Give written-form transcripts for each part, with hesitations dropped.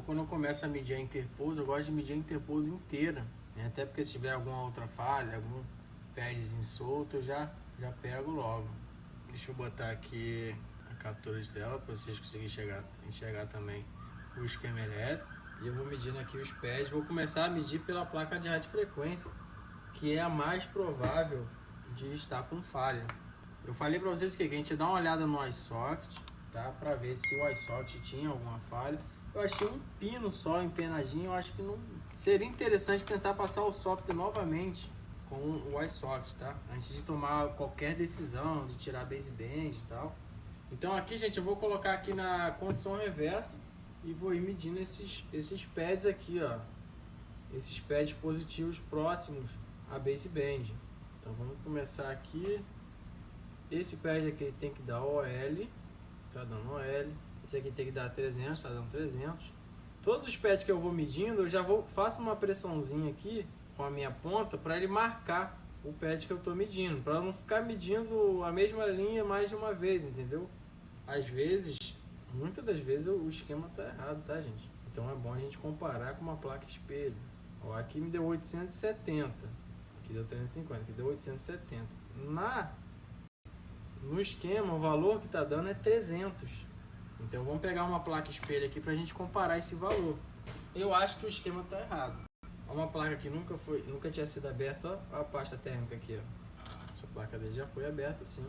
Quando eu começo a medir a interpouso, eu gosto de medir a interpouso inteira, né? Até porque se tiver alguma outra falha, algum padzinho solto, eu já pego logo. Deixa eu botar aqui a captura de tela para vocês conseguirem enxergar também o esquema elétrico. E eu vou medindo aqui os pads. Vou começar a medir pela placa de radiofrequência, que é a mais provável de estar com falha. Eu falei para vocês que a gente ia dar uma olhada no iSocket, tá? Para ver se o iSocket tinha alguma falha. Eu achei um pino só empenadinho, eu acho que não seria interessante tentar passar o software novamente com o iSocket, tá? Antes de tomar qualquer decisão, de tirar a baseband e tal. Então aqui, gente, eu vou colocar aqui na condição reversa e vou ir medindo esses pads aqui, ó. Esses pads positivos próximos à baseband. Então vamos começar aqui. Esse pad aqui tem que dar OL, tá dando OL. Esse aqui tem que dar 300, tá dando 300. Todos os pads que eu vou medindo, eu já faço uma pressãozinha aqui com a minha ponta para ele marcar o pad que eu estou medindo, para não ficar medindo a mesma linha mais de uma vez, entendeu? Às vezes, muitas das vezes o esquema tá errado, tá, gente? Então é bom a gente comparar com uma placa espelho. Ó, aqui me deu 870, aqui deu 350, aqui deu 870. No esquema, o valor que está dando é 300. Então vamos pegar uma placa espelho aqui para a gente comparar esse valor. Eu acho que o esquema está errado. Uma placa que nunca tinha sido aberta, ó, a pasta térmica aqui, ó. Essa placa dele já foi aberta, sim.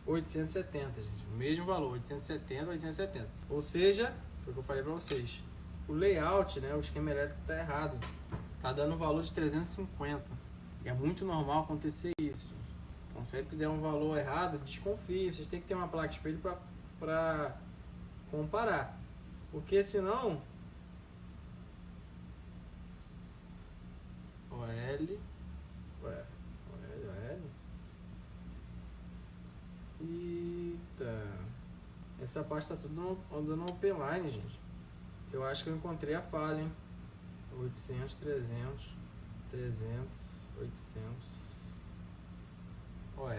$870, gente. O mesmo valor, 870, 870. Ou seja, foi o que eu falei para vocês. O layout, né, o esquema elétrico está errado. Tá dando um valor de 350. E é muito normal acontecer isso, gente. Então sempre que der um valor errado, desconfie. Vocês têm que ter uma placa espelho para comparar. Porque senão... OL... Eita... Essa parte tá tudo andando no open line, gente. Eu acho que eu encontrei a falha, hein? 800, 300, 300, 800... OL.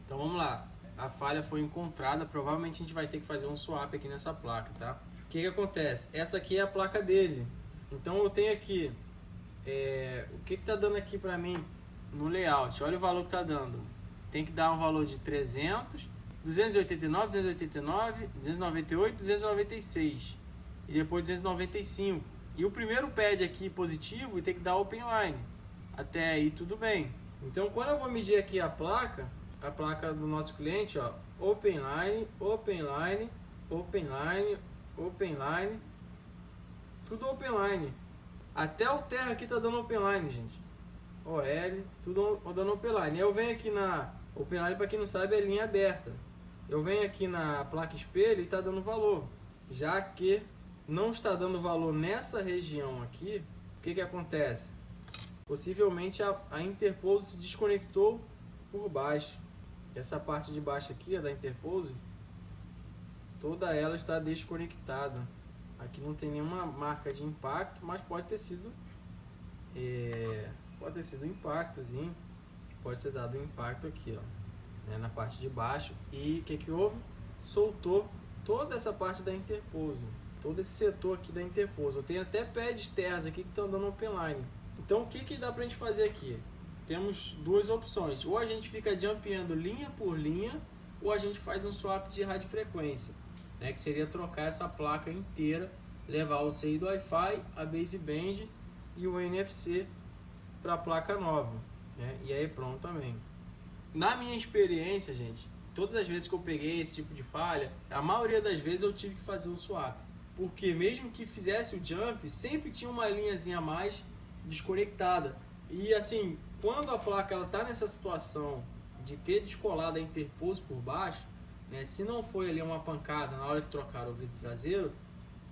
Então vamos lá. A falha foi encontrada. Provavelmente a gente vai ter que fazer um swap aqui nessa placa, tá? O que acontece? Essa aqui é a placa dele. Então eu tenho aqui... o que tá dando aqui pra mim no layout? Olha o valor que tá dando. Tem que dar um valor de 300, 289, 289, 298, 296. E depois 295. E o primeiro pad aqui positivo tem que dar open line. Até aí tudo bem. Então quando eu vou medir aqui a placa do nosso cliente, ó, open line, open line, open line, open line, tudo open line. Até o terra aqui tá dando open line, gente. OL, tudo dando open line. Eu venho aqui na open line, para quem não sabe, é linha aberta. Eu venho aqui na placa espelho e tá dando valor. Já que não está dando valor nessa região aqui, o que acontece? Possivelmente a interpose se desconectou por baixo. Essa parte de baixo aqui, da interpose, toda ela está desconectada. Aqui não tem nenhuma marca de impacto, mas pode ter sido um impactozinho. Pode ter dado um impacto aqui, ó, né, na parte de baixo. E o que houve? Soltou toda essa parte da interpose, todo esse setor aqui da interpose. Eu tenho até pads terras aqui que estão dando open line. Então o que dá pra gente fazer aqui? Temos duas opções. Ou a gente fica jumpeando linha por linha, ou a gente faz um swap de radiofrequência, né, que seria trocar essa placa inteira, levar o CI do Wi-Fi, a baseband e o NFC para a placa nova, né? E aí pronto também. Na minha experiência, gente, todas as vezes que eu peguei esse tipo de falha, a maioria das vezes eu tive que fazer um swap, porque mesmo que fizesse o jump, sempre tinha uma linhazinha a mais desconectada. E assim, quando a placa ela tá nessa situação de ter descolado a interpose por baixo, né, se não foi ali uma pancada na hora que trocaram o vidro traseiro,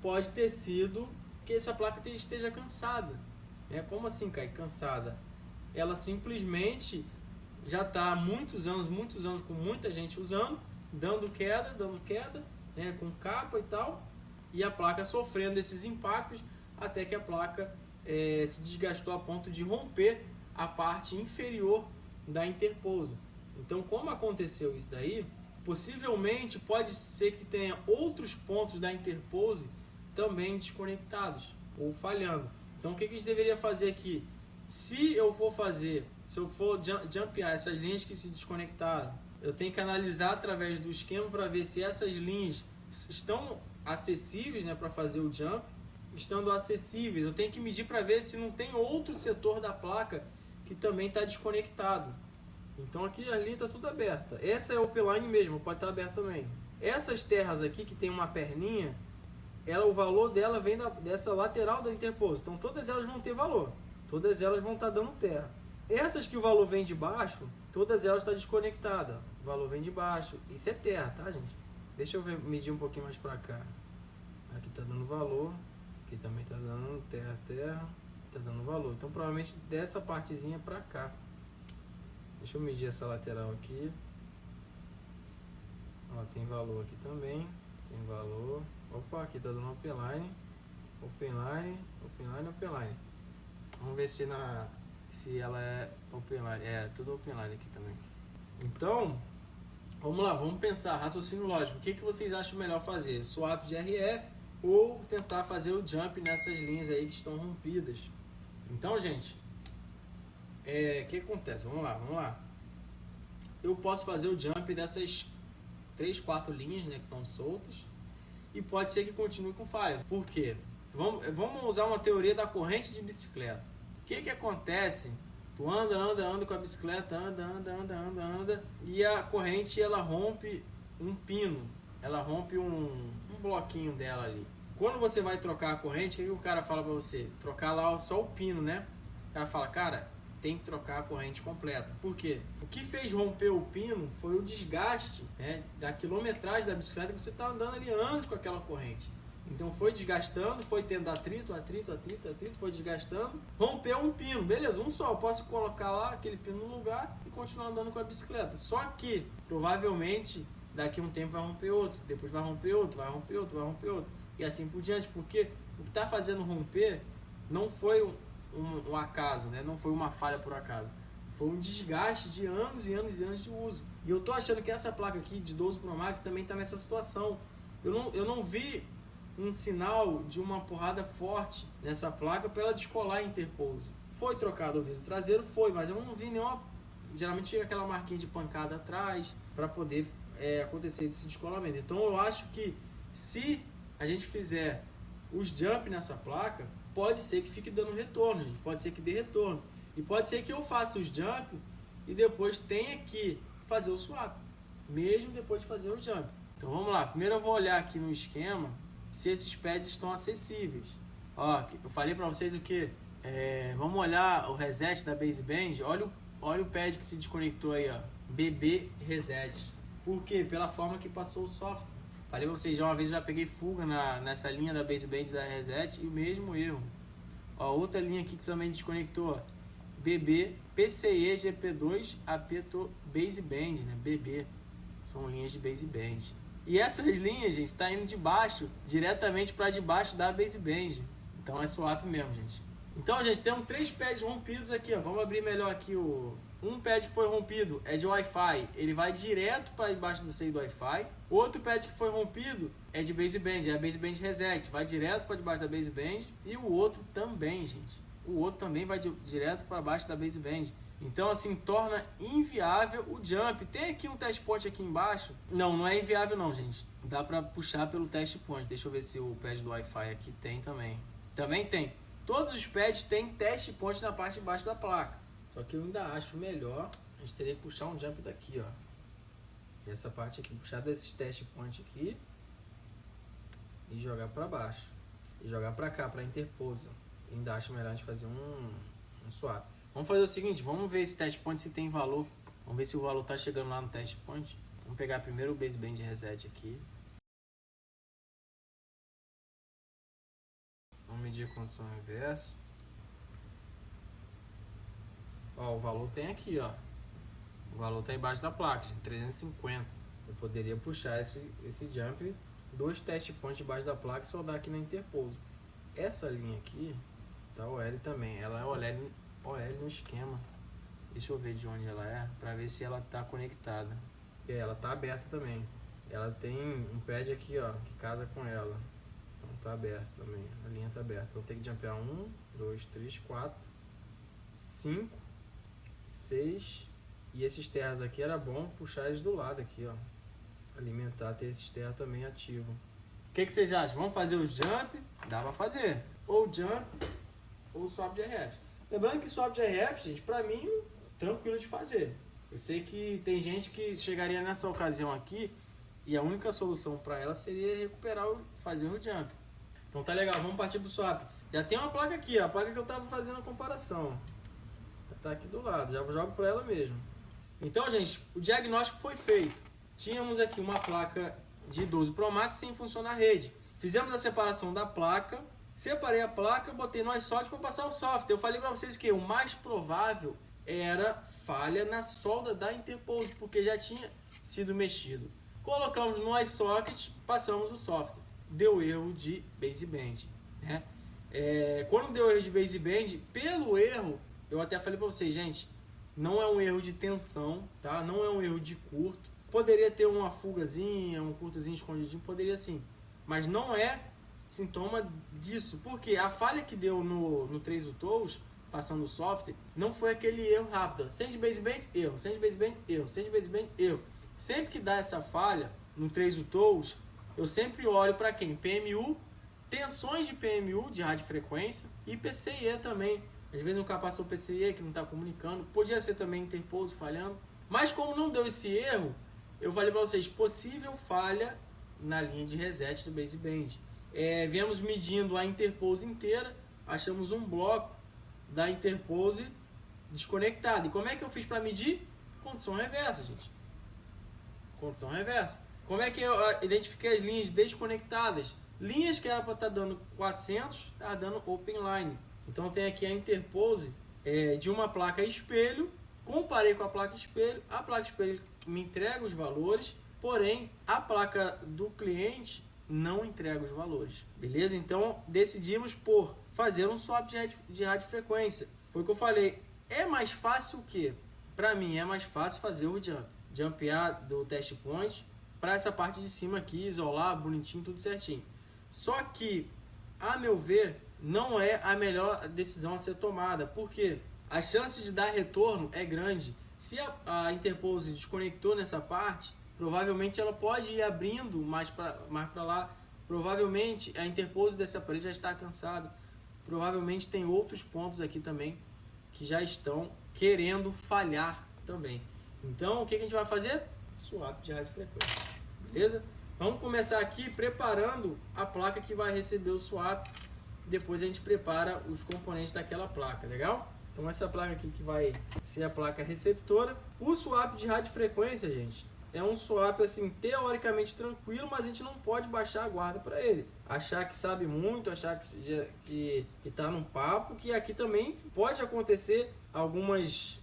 pode ter sido que essa placa esteja cansada, né? Como assim, Kai, cansada? Ela simplesmente já está há muitos anos com muita gente usando, dando queda, né, com capa e tal, e a placa sofrendo esses impactos até que a placa se desgastou a ponto de romper a parte inferior da interposa. Então, como aconteceu isso daí, possivelmente pode ser que tenha outros pontos da interpose também desconectados ou falhando. Então, o que a gente deveria fazer aqui? Se eu for jumpear essas linhas que se desconectaram, eu tenho que analisar através do esquema para ver se essas linhas estão acessíveis, né, para fazer o jump. Estando acessíveis, eu tenho que medir para ver se não tem outro setor da placa que também está desconectado. Então aqui a linha está tudo aberta. Essa é o upline mesmo, pode estar aberta também. Essas terras aqui que tem uma perninha, o valor dela vem dessa lateral da interposa. Então todas elas vão ter valor. Todas elas vão estar dando terra. Essas que o valor vem de baixo, todas elas estão desconectadas. O valor vem de baixo. Isso é terra, tá, gente? Deixa eu medir um pouquinho mais para cá. Aqui está dando valor. Aqui também está dando terra. Está dando valor. Então provavelmente dessa partezinha para cá. Deixa eu medir essa lateral aqui. Ó, tem valor aqui também. Tem valor. Opa, aqui tá dando upline. Upline. Vamos ver se ela é upline. É, tudo upline aqui também. Então, vamos lá, vamos pensar. Raciocínio lógico. O que vocês acham melhor fazer? Swap de RF ou tentar fazer o jump nessas linhas aí que estão rompidas? Então, gente, o que acontece? Vamos lá. Eu posso fazer o jump dessas 3, 4 linhas, né, que estão soltas, e pode ser que continue com falha. Por quê? Vamos usar uma teoria da corrente de bicicleta. O que acontece? Tu anda com a bicicleta, anda, e a corrente ela rompe um pino, ela rompe um bloquinho dela ali. Quando você vai trocar a corrente, o que o cara fala pra você? Trocar lá só o pino, né? O cara fala, cara, tem que trocar a corrente completa. Por quê? O que fez romper o pino foi o desgaste, né, da quilometragem da bicicleta que você está andando ali anos com aquela corrente. Então foi desgastando, foi tendo atrito, foi desgastando, rompeu um pino. Beleza, um só, eu posso colocar lá aquele pino no lugar e continuar andando com a bicicleta. Só que, provavelmente, daqui a um tempo vai romper outro, depois vai romper outro, vai romper outro, e assim por diante, porque o que está fazendo romper não foi um acaso, né? Não foi uma falha por acaso. Foi um desgaste de anos e anos de uso. E eu tô achando que essa placa aqui de 12 Pro Max também está nessa situação. Eu não vi um sinal de uma porrada forte nessa placa para ela descolar a interpose. Foi trocado o vidro traseiro? Foi, mas eu não vi nenhuma... Geralmente fica aquela marquinha de pancada atrás para poder acontecer esse descolamento. Então eu acho que se a gente fizer os jump nessa placa, pode ser que fique dando retorno, gente. Pode ser que dê retorno. E pode ser que eu faça os jump e depois tenha que fazer o swap, mesmo depois de fazer o jump. Então vamos lá. Primeiro eu vou olhar aqui no esquema se esses pads estão acessíveis. Ó, eu falei para vocês o que? Vamos olhar o reset da baseband. Olha o pad que se desconectou aí, ó. BB reset. Por quê? Pela forma que passou o software. Falei pra vocês, uma vez eu já peguei fuga nessa linha da baseband da reset e o mesmo erro. Ó, outra linha aqui que também desconectou, ó. BB PCE GP2 APTO baseband, né? BB. São linhas de baseband. E essas linhas, gente, tá indo de baixo, diretamente para debaixo da baseband. Então é swap mesmo, gente. Então, gente, temos 3 pads rompidos aqui, ó. Vamos abrir melhor aqui um pad que foi rompido é de Wi-Fi, ele vai direto para debaixo do seio do Wi-Fi. Outro pad que foi rompido é de baseband, é a baseband reset, vai direto para debaixo da baseband. E o outro também, gente. O outro também vai direto para baixo da baseband. Então, assim, torna inviável o jump. Tem aqui um test point aqui embaixo. Não é inviável não, gente. Dá para puxar pelo test point. Deixa eu ver se o pad do Wi-Fi aqui tem também. Também tem. Todos os pads têm test point na parte de baixo da placa. Só que eu ainda acho melhor, a gente teria que puxar um jump daqui, ó. Essa parte aqui, puxar desses test point aqui e jogar para baixo. E jogar para cá, para interposer. Ainda acho melhor a gente fazer um swap. Vamos fazer o seguinte, vamos ver esse test point se tem valor. Vamos ver se o valor tá chegando lá no test point. Vamos pegar primeiro o baseband reset aqui. Vamos medir a condição inversa. Ó, o valor tem aqui, ó. O valor tá embaixo da placa, 350. Eu poderia puxar esse jump, 2 test points debaixo da placa e soldar aqui na interposer. Essa linha aqui, Tá OL também. Ela é OL no esquema. Deixa eu ver de onde ela é, pra ver se ela tá conectada. E ela tá aberta também. Ela tem um pad aqui, ó, que casa com ela. Então tá aberto também. A linha tá aberta. Então tem que jumpear 1, 2, 3, 4, 5, 6. E esses terras aqui era bom puxar eles do lado aqui, ó. Alimentar, ter esses terras também ativo. O que vocês acham? Vamos fazer o jump? Dá pra fazer. Ou jump, ou swap de RF. Lembrando que swap de RF, gente, pra mim, tranquilo de fazer. Eu sei que tem gente que chegaria nessa ocasião aqui e a única solução para ela seria recuperar fazer o jump. Então tá legal, vamos partir pro swap. Já tem uma placa aqui, ó, a placa que eu tava fazendo a comparação. Já tá aqui do lado, já jogo para ela mesmo. Então, gente, o diagnóstico foi feito. Tínhamos aqui uma placa de 12 Pro Max sem funcionar a rede. Fizemos a separação da placa, separei a placa, botei no iSolder para passar o software. Eu falei para vocês que o mais provável era falha na solda da Interpose, porque já tinha sido mexido. Colocamos no iSocket, passamos o software. Deu erro de baseband, né? Quando deu erro de baseband, pelo erro, eu até falei para vocês, gente, não é um erro de tensão, tá? Não é um erro de curto. Poderia ter uma fugazinha, um curtozinho escondidinho, poderia sim. Mas não é sintoma disso, porque a falha que deu no 3 UTOs, passando o software, não foi aquele erro rápido. Send baseband, erro. Send baseband, erro. Send baseband, erro. Sempre que dá essa falha no 3 UTOs, eu sempre olho para quem? PMU, tensões de PMU, de radiofrequência, e PCIe também. Às vezes um capacitor PCIe que não está comunicando, podia ser também Interpose falhando. Mas como não deu esse erro, eu falei para vocês, possível falha na linha de reset do baseband. Viemos medindo a Interpose inteira, achamos um bloco da Interpose desconectado. E como é que eu fiz para medir? Condição reversa, gente. Condição reversa. Como é que eu identifiquei as linhas desconectadas? Linhas que era para estar dando 400, está dando open line. Então tem aqui a Interpose de uma placa espelho. Comparei com a placa espelho. A placa espelho me entrega os valores, porém a placa do cliente não entrega os valores. Beleza? Então decidimos por fazer um swap de radiofrequência. Foi o que eu falei. É mais fácil o quê? Para mim é mais fácil fazer o jump. Jumpear do test point para essa parte de cima aqui, isolar bonitinho, tudo certinho. Só que, a meu ver, não é a melhor decisão a ser tomada. Porque a chance de dar retorno é grande. Se a Interpose desconectou nessa parte, provavelmente ela pode ir abrindo mais para lá. Provavelmente a Interpose desse aparelho já está cansada. Provavelmente tem outros pontos aqui também que já estão querendo falhar também. Então o que a gente vai fazer? Swap de radiofrequência. Beleza? Vamos começar aqui preparando a placa que vai receber o swap. Depois a gente prepara os componentes daquela placa, legal? Então essa placa aqui que vai ser a placa receptora. O swap de radiofrequência, gente, é um swap assim teoricamente tranquilo, mas a gente não pode baixar a guarda para ele. Achar que sabe muito, achar que tá num papo, que aqui também pode acontecer algumas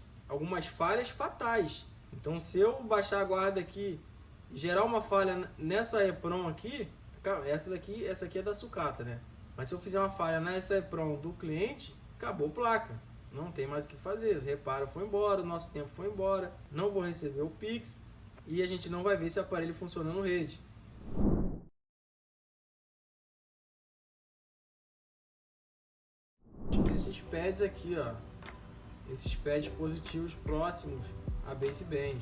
falhas fatais. Então se eu baixar a guarda aqui, gerar uma falha nessa EPROM aqui, essa aqui é da sucata, né? Mas se eu fizer uma falha nessa EPROM do cliente, acabou a placa. Não tem mais o que fazer. O reparo foi embora, o nosso tempo foi embora, não vou receber o Pix e a gente não vai ver esse aparelho funcionando rede. Esses pads aqui, ó, esses pads positivos próximos a baseband.